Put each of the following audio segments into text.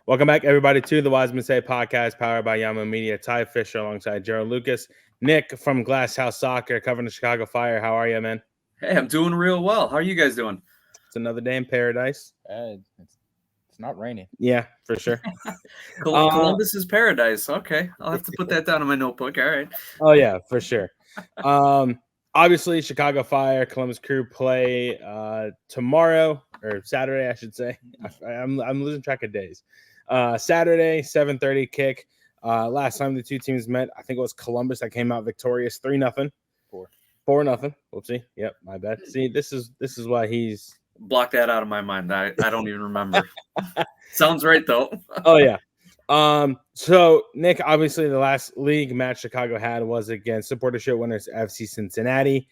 Welcome back, everybody, to the Wisemen Say podcast, powered by Yama Media. Ty Fisher alongside Jerald Lucas. Nick from Glass House Soccer, covering the Chicago Fire. How are you, man? Hey, I'm doing real well. How are you guys doing? It's another day in paradise. It's not raining. Yeah, for sure. Columbus is paradise. Okay, I'll have to put that down in my notebook. All right. Oh, yeah, for sure. Obviously, Chicago Fire, Columbus Crew play tomorrow, or Saturday, I should say. I'm losing track of days. Saturday, 7:30 kick. Last time the two teams met, I think it was Columbus that came out victorious 3-0. 4-0. Whoopsie. Yep, my bad. See, this is why he's block that out of my mind. I don't even remember. Sounds right though. Oh yeah. So Nick, obviously the last league match Chicago had was against supportership winners FC Cincinnati.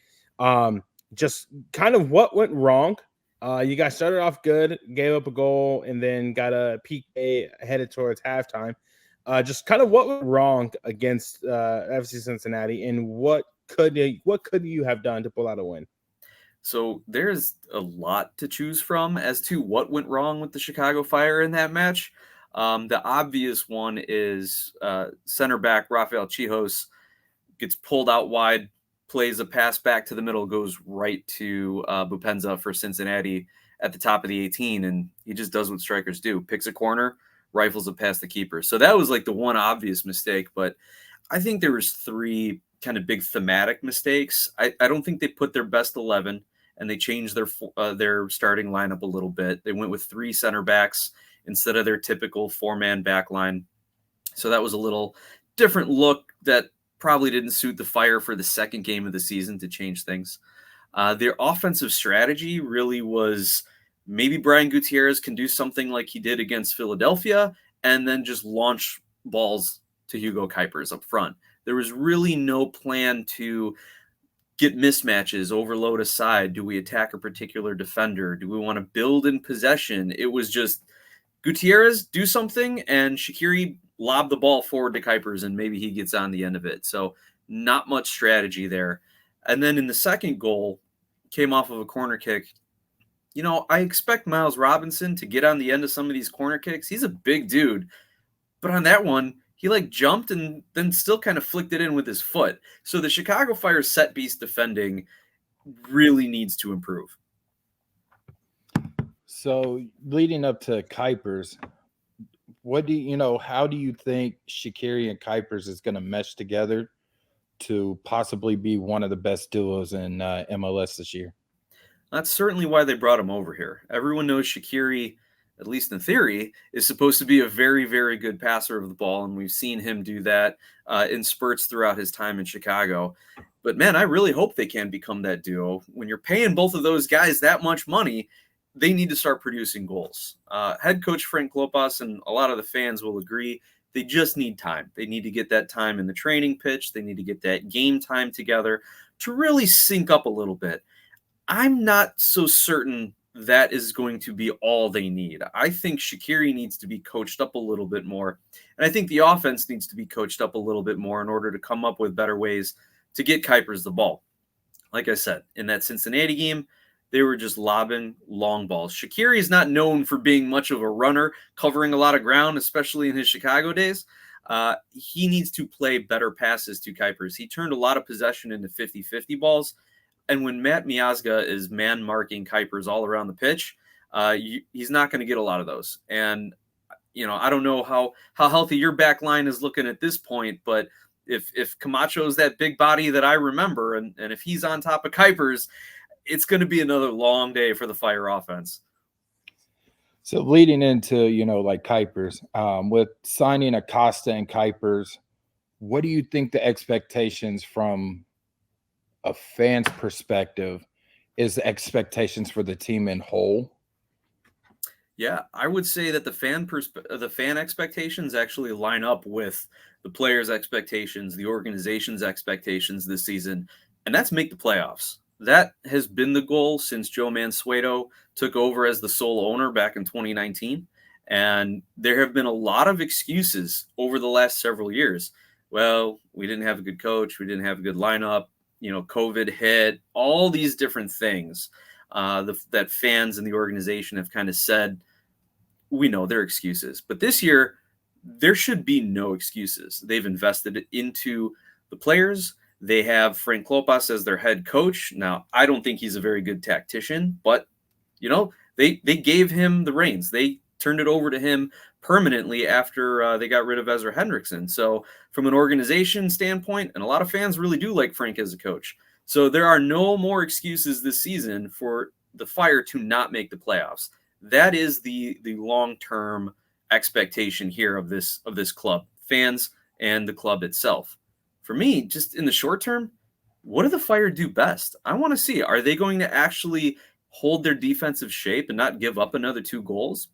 Just kind of what went wrong. You guys started off good, gave up a goal, and then got a PK headed towards halftime. Just kind of what went wrong against FC Cincinnati, and what could you have done to pull out a win? So there's a lot to choose from as to what went wrong with the Chicago Fire in that match. The obvious one is center back Rafael Chihos gets pulled out wide, plays a pass back to the middle, goes right to Bupenza for Cincinnati at the top of the 18, and he just does what strikers do, picks a corner, rifles it past the keeper. So that was like the one obvious mistake, but I think there was three kind of big thematic mistakes. I don't think they put their best 11, and they changed their starting lineup a little bit. They went with three center backs instead of their typical four-man back line. So that was a little different look that probably didn't suit the Fire for the second game of the season to change things. Their offensive strategy really was maybe Brian Gutierrez can do something like he did against Philadelphia and then just launch balls to Hugo Kuipers up front. There was really no plan to get mismatches, overload a side. Do we attack a particular defender? Do we want to build in possession? It was just Gutierrez do something and Shaqiri lob the ball forward to Kuipers and maybe he gets on the end of it. So not much strategy there. And then in the second goal, came off of a corner kick. You know, I expect Miles Robinson to get on the end of some of these corner kicks. He's a big dude. But on that one, he like jumped and then still kind of flicked it in with his foot. So the Chicago Fire set piece defending really needs to improve. So leading up to Kuipers, how do you think Shaqiri and Kuipers is going to mesh together to possibly be one of the best duos in MLS this year? That's certainly why they brought him over here. Everyone knows Shaqiri, at least in theory, is supposed to be a very, very good passer of the ball, and we've seen him do that in spurts throughout his time in Chicago. But, man, I really hope they can become that duo. When you're paying both of those guys that much money, they need to start producing goals. Head coach Frank Klopas and a lot of the fans will agree they just need time. They need to get that time in the training pitch. They need to get that game time together to really sync up a little bit. I'm not so certain that is going to be all they need. I think Shaqiri needs to be coached up a little bit more. And I think the offense needs to be coached up a little bit more in order to come up with better ways to get Kuipers the ball. Like I said, in that Cincinnati game, they were just lobbing long balls. Shaqiri is not known for being much of a runner, covering a lot of ground, especially in his Chicago days. He needs to play better passes to Kuipers. He turned a lot of possession into 50-50 balls. And when Matt Miazga is man-marking Kuipers all around the pitch, he's not going to get a lot of those. And, you know, I don't know how healthy your back line is looking at this point, but if Camacho is that big body that I remember, and if he's on top of Kuipers, it's going to be another long day for the Fire offense. So leading into, like Kuipers, with signing Acosta and Kuipers, what do you think the expectations from a fan's perspective is the expectations for the team in whole? Yeah, I would say that the fan expectations actually line up with the players' expectations, the organization's expectations this season, and that's make the playoffs. That has been the goal since Joe Mansueto took over as the sole owner back in 2019. And there have been a lot of excuses over the last several years. Well, we didn't have a good coach. We didn't have a good lineup. COVID hit, all these different things that fans and the organization have kind of said we know they're excuses. But this year, there should be no excuses. They've invested into the players. They have Frank Klopas as their head coach. Now, I don't think he's a very good tactician, but they gave him the reins. They turned it over to him permanently after they got rid of Ezra Hendrickson. So from an organization standpoint, and a lot of fans really do like Frank as a coach. So there are no more excuses this season for the Fire to not make the playoffs. That is the long-term expectation here of this club, fans and the club itself. For me, just in the short term, what do the Fire do best? I want to see, are they going to actually hold their defensive shape and not give up another 2 goals?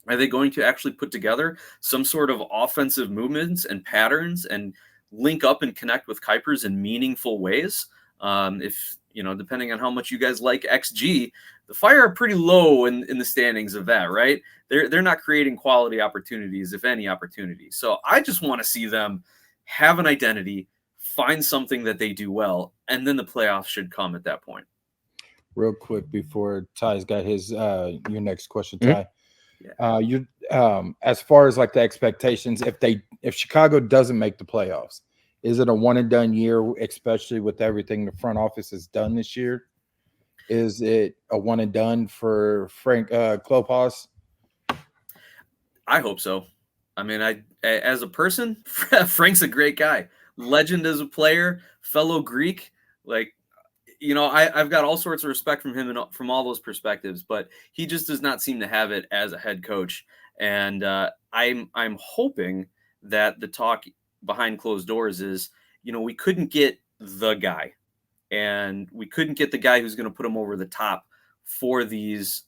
Are they going to actually put together some sort of offensive movements and patterns and link up and connect with Kuipers in meaningful ways? If depending on how much you guys like XG, the Fire are pretty low in the standings of that, right? They're not creating quality opportunities, if any opportunity. So I just want to see them have an identity, find something that they do well, and then the playoffs should come at that point. Real quick before Ty's got his your next question, Ty. Yeah. You as far as like the expectations, if Chicago doesn't make the playoffs, is it a one and done year, especially with everything the front office has done this year? Is it a one and done for Frank Klopas? I hope so. I mean, as a person, Frank's a great guy, legend as a player, fellow Greek. Like, I've got all sorts of respect from him and from all those perspectives, but he just does not seem to have it as a head coach. And I'm hoping that the talk behind closed doors is, we couldn't get the guy, and we couldn't get the guy who's going to put him over the top for these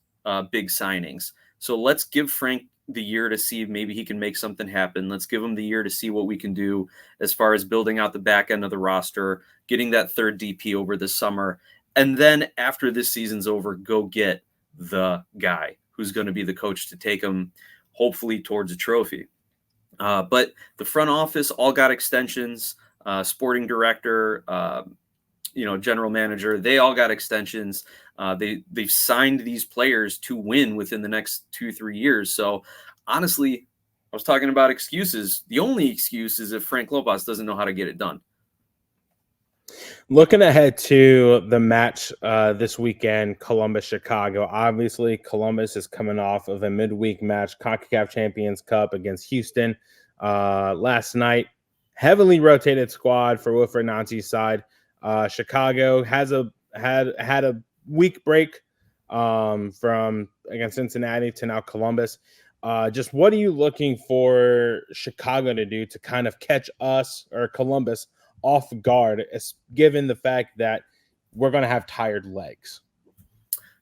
big signings. So let's give Frank the year to see if maybe he can make something happen. Let's give him the year to see what we can do as far as building out the back end of the roster, getting that third DP over this summer. And then after this season's over, go get the guy who's going to be the coach to take him hopefully towards a trophy. But the front office all got extensions, sporting director, general manager, they all got extensions. They've signed these players to win within the next 2-3 years. So honestly, I was talking about excuses. The only excuse is if Frank Klopas doesn't know how to get it done. Looking ahead to the match this weekend, Columbus-Chicago. Obviously, Columbus is coming off of a midweek match, CONCACAF Champions Cup against Houston last night. Heavily rotated squad for Wilfred Nancy's side. Chicago had a week break from against Cincinnati to now Columbus. Just what are you looking for Chicago to do to kind of catch us or Columbus off guard, given the fact that we're going to have tired legs?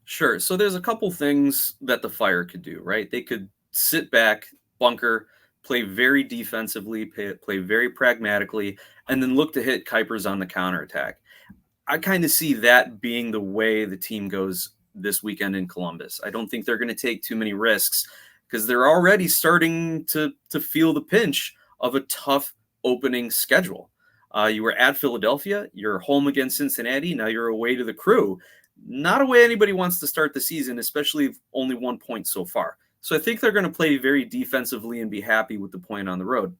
Sure. So there's a couple things that the Fire could do, right? They could sit back, bunker, play very defensively, play very pragmatically, and then look to hit Kuipers on the counterattack. I kind of see that being the way the team goes this weekend in Columbus. I don't think they're going to take too many risks because they're already starting to feel the pinch of a tough opening schedule. You were at Philadelphia, you're home against Cincinnati, now you're away to the Crew. Not a way anybody wants to start the season, especially only 1 point so far. So I think they're going to play very defensively and be happy with the point on the road.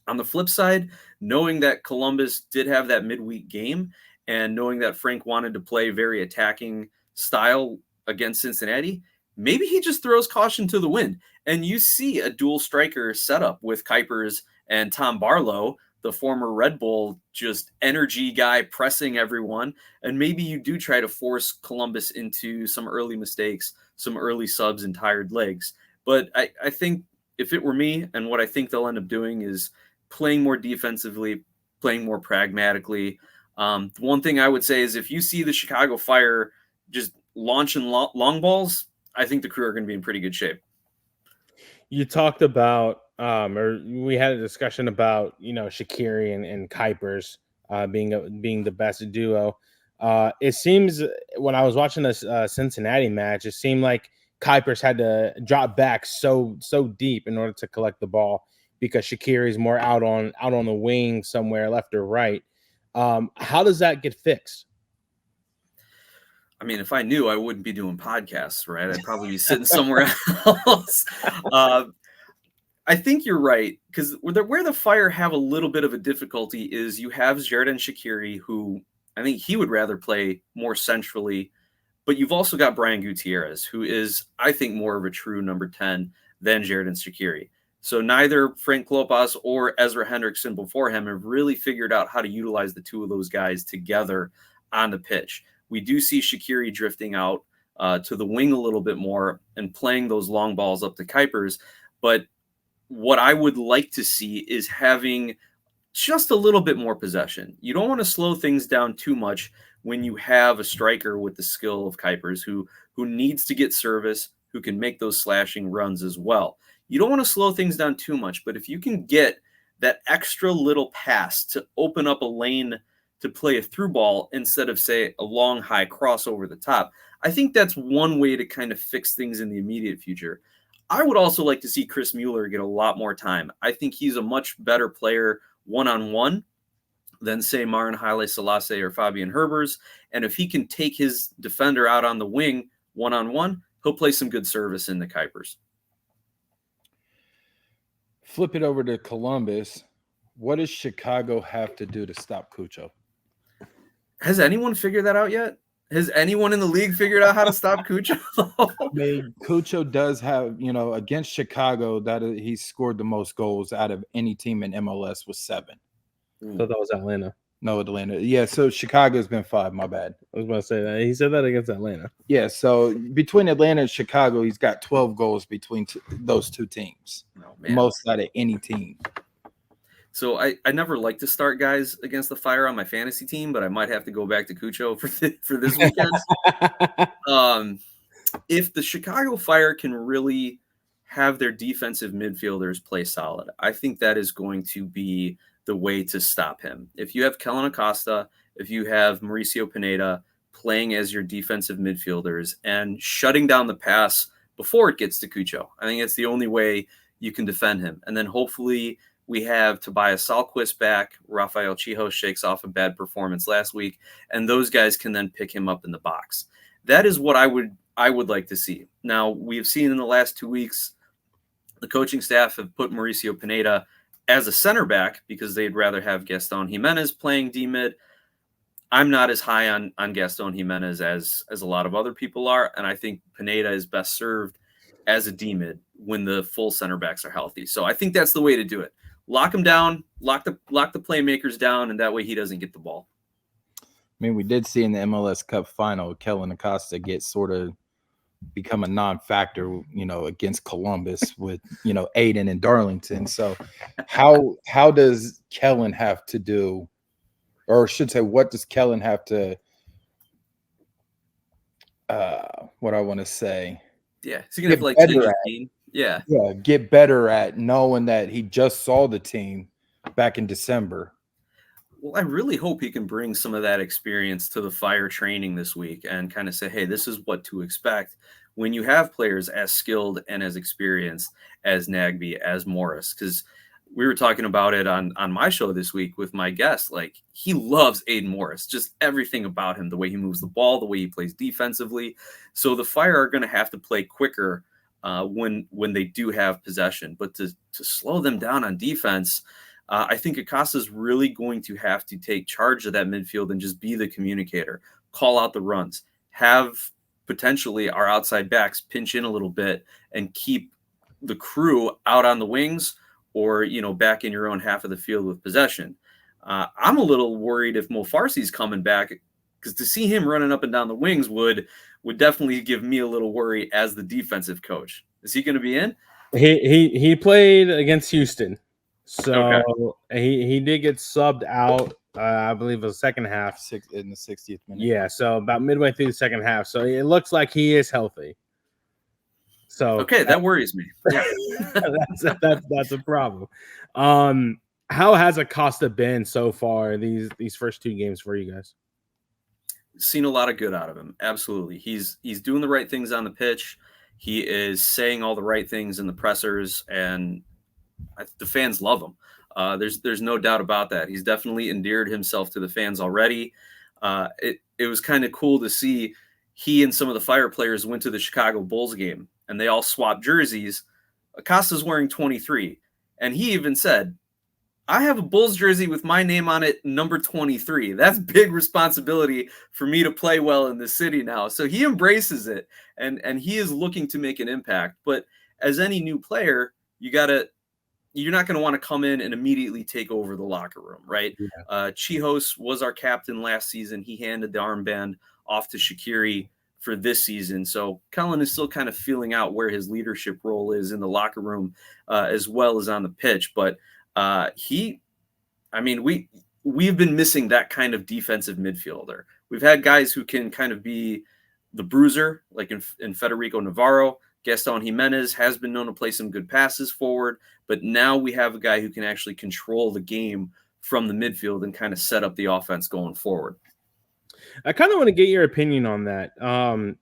On the flip side, knowing that Columbus did have that midweek game and knowing that Frank wanted to play very attacking style against Cincinnati, maybe he just throws caution to the wind. And you see a dual striker setup with Kuipers and Tom Barlow, the former Red Bull just energy guy pressing everyone. And maybe you do try to force Columbus into some early mistakes, some early subs and tired legs. But I think if it were me, and what I think they'll end up doing is playing more defensively, playing more pragmatically. One thing I would say is if you see the Chicago Fire just launching long balls, I think the Crew are going to be in pretty good shape. You talked about, or we had a discussion about, Shaqiri and Kuipers being the best duo. It seems when I was watching this Cincinnati match, it seemed like Kuipers had to drop back so deep in order to collect the ball because Shaqiri is more out on the wing somewhere, left or right. How does that get fixed? I mean, if I knew, I wouldn't be doing podcasts, right? I'd probably be sitting somewhere else. I think you're right, because where the Fire have a little bit of a difficulty is you have Xherdan Shaqiri, who I think he would rather play more centrally, but you've also got Brian Gutierrez, who is, I think, more of a true number 10 than Xherdan Shaqiri. So neither Frank Klopas or Ezra Hendrickson before him have really figured out how to utilize the two of those guys together on the pitch. We do see Shaqiri drifting out to the wing a little bit more and playing those long balls up to Kuipers, but what I would like to see is having just a little bit more possession. You don't want to slow things down too much when you have a striker with the skill of Kuipers who needs to get service, who can make those slashing runs as well. You don't want to slow things down too much, but if you can get that extra little pass to open up a lane to play a through ball instead of, say, a long high cross over the top, I think that's one way to kind of fix things in the immediate future. I would also like to see Chris Mueller get a lot more time. I think he's a much better player one-on-one than, say, Marin Haile Selassie or Fabian Herbers. And if he can take his defender out on the wing one-on-one, he'll play some good service in the Kuipers. Flip it over to Columbus. What does Chicago have to do to stop Cucho? Has anyone figured that out yet? Has anyone in the league figured out how to stop Cucho? I mean, Cucho does have, against Chicago, that he scored the most goals out of any team in MLS with 7. I thought that was Atlanta. No, Atlanta. Yeah, so Chicago's been 5, my bad. I was about to say that. He said that against Atlanta. Yeah, so between Atlanta and Chicago, he's got 12 goals between those two teams. Oh, most out of any team. So I never like to start guys against the Fire on my fantasy team, but I might have to go back to Cucho for this weekend. If the Chicago Fire can really have their defensive midfielders play solid, I think that is going to be the way to stop him. If you have Kellen Acosta, if you have Mauricio Pineda playing as your defensive midfielders and shutting down the pass before it gets to Cucho, I think it's the only way you can defend him. And then hopefully we have Tobias Salquist back. Rafael Chihos shakes off a bad performance last week, and those guys can then pick him up in the box. That is what I would like to see. Now, we have seen in the last 2 weeks, the coaching staff have put Mauricio Pineda as a center back because they'd rather have Gaston Jimenez playing D-mid. I'm not as high on Gaston Jimenez as a lot of other people are, and I think Pineda is best served as a D-mid when the full center backs are healthy. So I think that's the way to do it. Lock him down, lock the playmakers down, and that way he doesn't get the ball. I mean, we did see in the MLS Cup final, Kellen Acosta get sort of become a non-factor, against Columbus with, Aiden and Darlington. So how does Kellen have to do, or I should say, what does Kellen have to, what I want to say? Yeah. Is he going to have change his team? Yeah. Yeah, get better at knowing that he just saw the team back in December. Well, I really hope he can bring some of that experience to the Fire training this week and kind of say, hey, this is what to expect when you have players as skilled and as experienced as Nagbe, as Morris. Because we were talking about it on my show this week with my guest. Like, he loves Aiden Morris, just everything about him, the way he moves the ball, the way he plays defensively. So the Fire are going to have to play quicker when they do have possession. But to slow them down on defense, I think Acosta's really going to have to take charge of that midfield and just be the communicator, call out the runs, have potentially our outside backs pinch in a little bit and keep the crew out on the wings or, back in your own half of the field with possession. I'm a little worried if Mo Farsi's coming back, because to see him running up and down the wings would definitely give me a little worry as the defensive coach. Is he going to be in? He played against Houston. So he did get subbed out, I believe, the second half. In the 60th minute. Yeah, so about midway through the second half. So it looks like he is healthy. So that worries me. Yeah. that's a problem. How has Acosta been so far these first 2 games for you guys? Seen a lot of good out of him. Absolutely. He's doing the right things on the pitch. He is saying all the right things in the pressers, and the fans love him. There's no doubt about that. He's definitely endeared himself to the fans already. It was kind of cool to see. he and some of the Fire players went to the Chicago Bulls game and they all swapped jerseys, Acosta's wearing 23. And he even said, I have a Bulls jersey with my name on it, number 23. That's big responsibility for me to play well in the city now. So he embraces it, and he is looking to make an impact. But as any new player, you're not going to want to come in and immediately take over the locker room, right? Yeah. Chihos was our captain last season. He handed the armband off to Shaqiri for this season. So Kellen is still kind of feeling out where his leadership role is in the locker room as well as on the pitch. But we've been missing that kind of defensive midfielder. We've had guys who can kind of be the bruiser, like in Federico Navarro. Gaston Jimenez has been known to play some good passes forward, but now we have a guy who can actually control the game from the midfield and kind of set up the offense going forward. I kind of want to get your opinion on that.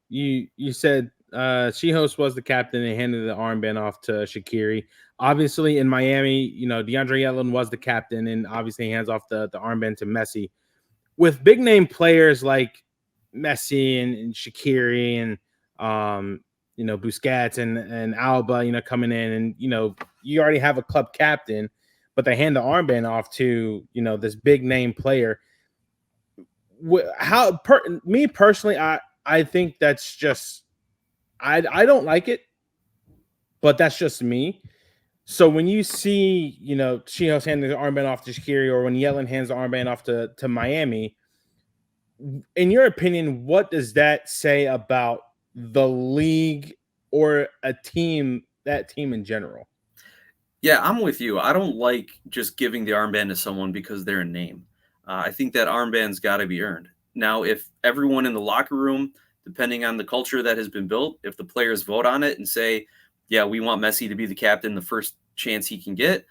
You said Chihos was the captain and handed the armband off to Shaqiri. Obviously, in Miami, DeAndre Yedlin was the captain, and obviously he hands off the armband to Messi. With big name players like Messi and Shaqiri and Busquets and Alba, coming in, and you already have a club captain, but they hand the armband off to this big name player. Me personally, I think that's just I don't like it, but that's just me. So when you see Chihos handing the armband off to Shaqiri, or when Yedlin hands the armband off to Miami, in your opinion, what does that say about the league or that team in general? Yeah, I'm with you. I don't like just giving the armband to someone because they're a name. I think that armband's got to be earned. Now, if everyone in the locker room, depending on the culture that has been built, if the players vote on it and say, yeah, we want Messi to be the captain the first chance he can get,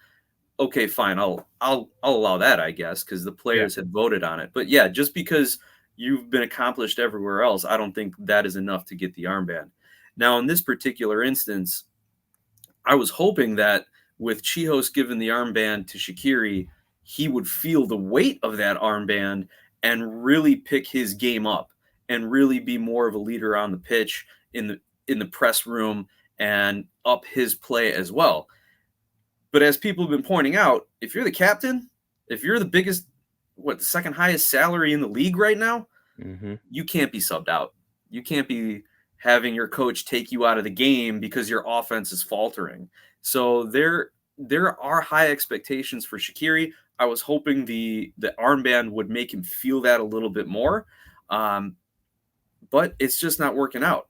okay, fine. I'll allow that, I guess, because the players had voted on it. But yeah, just because you've been accomplished everywhere else, I don't think that is enough to get the armband. Now, in this particular instance, I was hoping that with Chihos giving the armband to Shaqiri, he would feel the weight of that armband and really pick his game up and really be more of a leader on the pitch, in the press room, and up his play as well. But as people have been pointing out, if you're the captain, if you're the biggest, the second highest salary in the league right now, you can't be subbed out. You can't be having your coach take you out of the game because your offense is faltering. So there are high expectations for Shaqiri. I was hoping the armband would make him feel that a little bit more, but it's just not working out.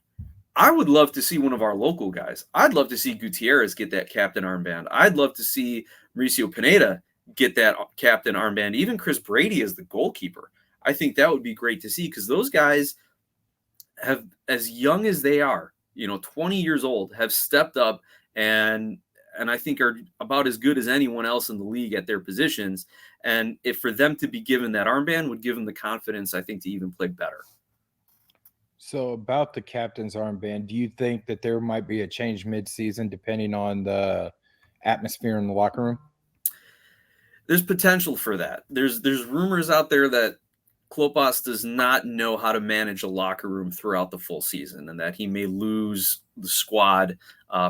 I would love to see one of our local guys. I'd love to see Gutierrez get that captain armband. I'd love to see Mauricio Pineda get that captain armband. Even Chris Brady as the goalkeeper. I think that would be great to see, because those guys have, as young as they are, 20 years old, have stepped up and I think are about as good as anyone else in the league at their positions. And if for them to be given that armband would give them the confidence, I think, to even play better. So about the captain's armband, do you think that there might be a change mid-season depending on the atmosphere in the locker room? There's potential for that. There's rumors out there that Klopas does not know how to manage a locker room throughout the full season, and that he may lose the squad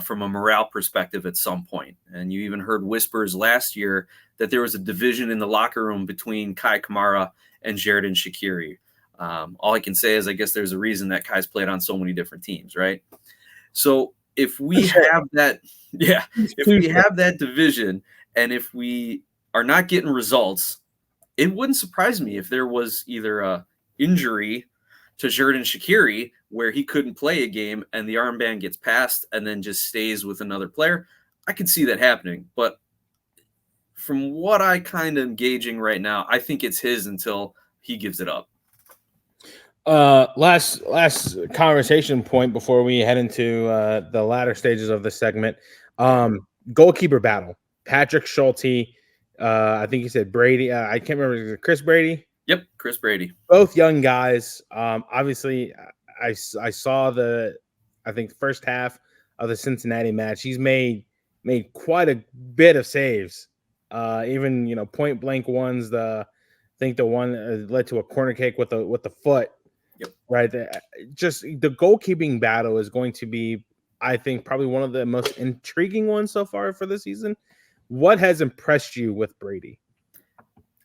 from a morale perspective at some point. And you even heard whispers last year that there was a division in the locker room between Kai Kamara and Xherdan Shaqiri. All I can say is I guess there's a reason that Kai's played on so many different teams, right? So if we have that, if we have that division, and if we are not getting results, it wouldn't surprise me if there was either a injury to Xherdan Shaqiri where he couldn't play a game and the armband gets passed and then just stays with another player. I could see that happening, but from what I kind of am gauging right now, I think it's his until he gives it up. Last conversation point before we head into the latter stages of the segment. Goalkeeper battle. Patrick Schulte. I think you said Brady. I can't remember. Chris Brady. Yep, Chris Brady. Both young guys. Obviously, I saw the first half of the Cincinnati match. He's made quite a bit of saves. Even point blank ones. I think the one led to a corner kick with the foot. Yep. Right. Just the goalkeeping battle is going to be, I think, probably one of the most intriguing ones so far for the season. What has impressed you with Brady?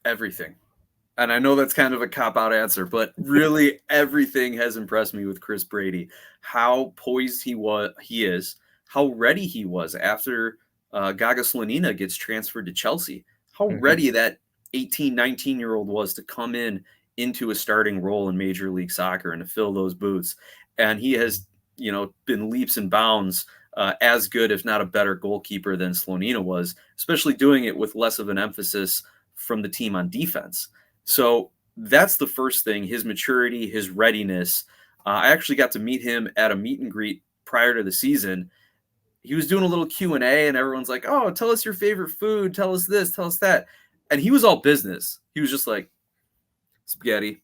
Everything. And I know that's kind of a cop-out answer, but really everything has impressed me with Chris Brady. How poised he is, how ready he was after Gaga Slonina gets transferred to Chelsea. How ready that 18, 19-year-old was to come into a starting role in Major League Soccer and to fill those boots. And he has, been leaps and bounds as good, if not a better goalkeeper than Slonina was, especially doing it with less of an emphasis from the team on defense. So that's the first thing, his maturity, his readiness. I actually got to meet him at a meet and greet prior to the season. He was doing a little Q&A and everyone's like, oh, tell us your favorite food. Tell us this, tell us that. And he was all business. He was just like, spaghetti,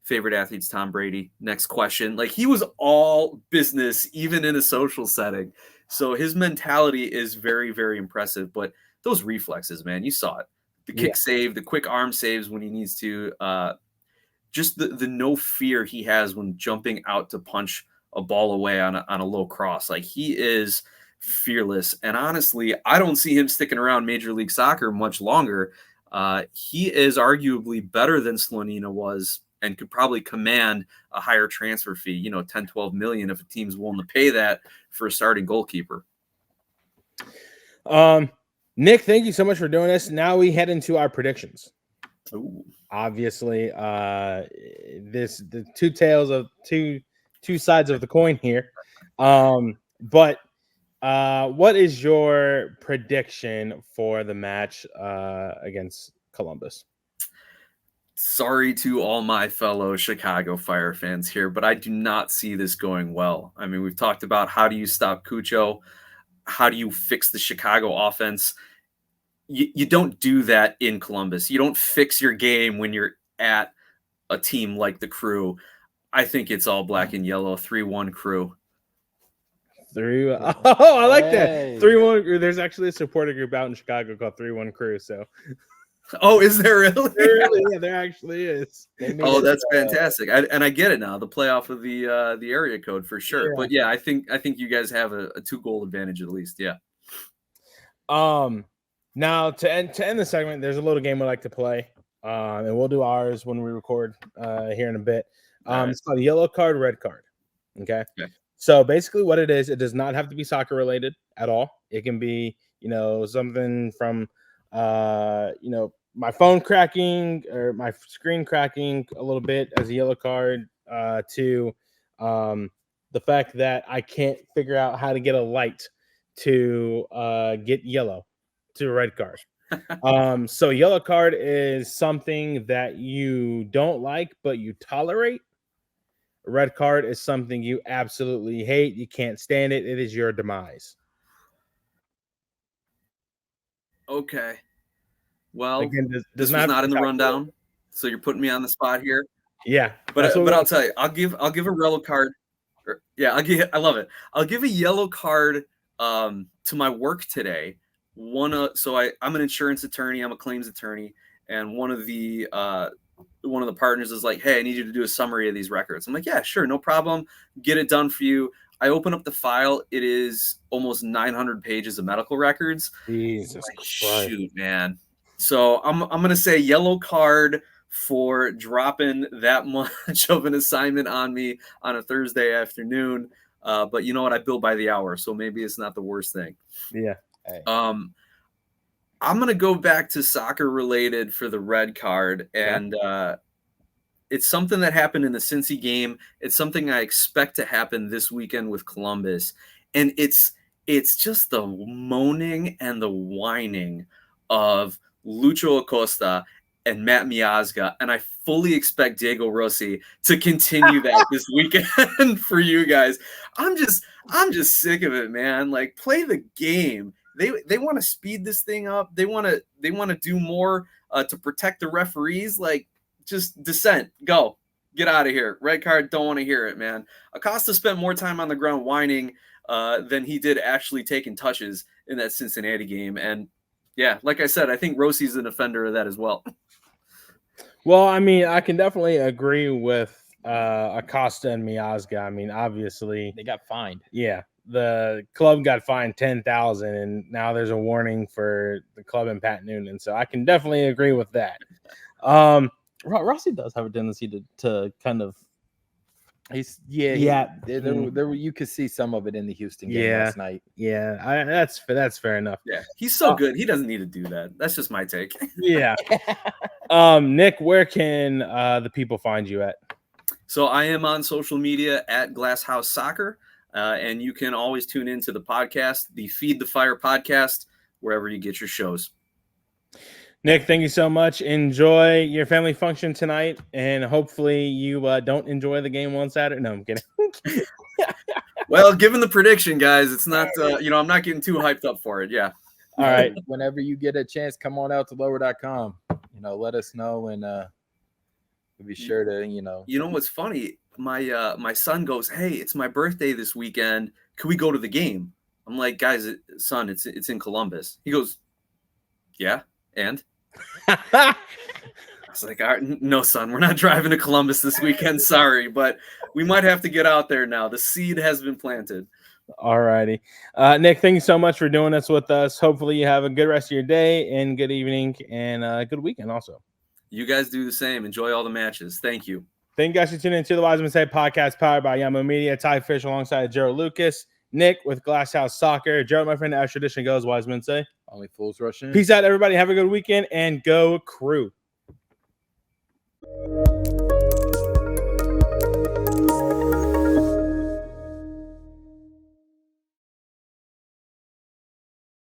favorite athlete's Tom Brady. Next question. Like he was all business, even in a social setting. So his mentality is very, very impressive. But those reflexes, man, you saw it. The kick save, the quick arm saves when he needs to, just the no fear he has when jumping out to punch a ball away on a low cross. Like he is fearless. And honestly, I don't see him sticking around Major League Soccer much longer. He is arguably better than Slonina was and could probably command a higher transfer fee, 10, 12 million if a team's willing to pay that for a starting goalkeeper. Nick, thank you so much for doing this. Now we head into our predictions. Ooh. Obviously, the two tails of two sides of the coin here. But what is your prediction for the match against Columbus? Sorry to all my fellow Chicago Fire fans here, but I do not see this going well. I mean, we've talked about how do you stop Cucho? How do you fix the Chicago offense? You don't do that in Columbus. You don't fix your game when you're at a team like the Crew. I think it's all black and yellow, 3-1 Crew. Oh, I like that. 3-1. There's actually a supporter group out in Chicago called 3-1 Crew. So, oh, is there really? Yeah, there actually is. Oh, that's fantastic. I get it now. The playoff of the area code for sure. Yeah. But yeah, I think you guys have a 2-goal advantage at least. Yeah. Now to end the segment, there's a little game we like to play. And we'll do ours when we record here in a bit. Right. It's called yellow card, red card. Okay. So basically what it is, it does not have to be soccer related at all. It can be, something from, my phone cracking or my screen cracking a little bit as a yellow card to the fact that I can't figure out how to get a light to get yellow to a red card. So yellow card is something that you don't like, but you tolerate. A red card is something you absolutely hate. You can't stand it. It is your demise. Okay. Well, again, this was not in the rundown, so you're putting me on the spot here. Yeah, but I'll tell you, I'll give a yellow card. I love it. I'll give a yellow card to my work today. I'm an insurance attorney. I'm a claims attorney, and one of the partners is like, "Hey, I need you to do a summary of these records." I'm like, "Yeah, sure, no problem. Get it done for you." I open up the file. It is almost 900 pages of medical records. Jesus Christ. Shoot, man. So I'm gonna say yellow card for dropping that much of an assignment on me on a Thursday afternoon. But you know what? I bill by the hour, so maybe it's not the worst thing. Yeah. Hey. I'm gonna go back to soccer related for the red card, and it's something that happened in the Cincy game. It's something I expect to happen this weekend with Columbus, and it's just the moaning and the whining of Lucho Acosta and Matt Miazga, and I fully expect Diego Rossi to continue that this weekend for you guys. I'm just sick of it, man. Like, play the game. They want to speed this thing up. They want to do more to protect the referees. Like, just dissent. Go. Get out of here. Red card, don't want to hear it, man. Acosta spent more time on the ground whining than he did actually taking touches in that Cincinnati game. And yeah, like I said, I think Rossi's an offender of that as well. Well, I mean, I can definitely agree with Acosta and Miazga. I mean, obviously, They got fined. yeah, the club got fined $10,000, and now there's a warning for the club and Pat Noonan. So I can definitely agree with that. Rossi does have a tendency to kind of. There you could see some of it in the Houston game last night. Yeah, that's fair enough. Yeah, he's so good. He doesn't need to do that. That's just my take. Yeah. Nick, where can the people find you at? So I am on social media at Glasshouse Soccer, and you can always tune into the podcast, the Feed the Fire podcast, wherever you get your shows. Nick, thank you so much. Enjoy your family function tonight, and hopefully you don't enjoy the game on Saturday. No, I'm kidding. Well, given the prediction, guys, it's not, I'm not getting too hyped up for it. Yeah. All right. Whenever you get a chance, come on out to lower.com. Let us know, and we'll be sure to, You know what's funny? My son goes, "Hey, it's my birthday this weekend. Can we go to the game?" I'm like, "Guys, son, it's in Columbus." He goes, "Yeah, and?" I was like, "All right, no, son, we're not driving to Columbus this weekend. Sorry, but we might have to get out there now. The seed has been planted." All righty. Nick, thank you so much for doing this with us. Hopefully you have a good rest of your day and good evening and a good weekend also. You guys do the same. Enjoy all the matches. Thank you. Thank you guys for tuning into the Wisemen Say podcast powered by Yamo Media. Ty Fisher alongside Jerald Lucas. Nick with Glasshouse Soccer. Jerald, my friend, as tradition goes, Wisemen Say. Only fools rush in. Peace out, everybody. Have a good weekend and go Crew.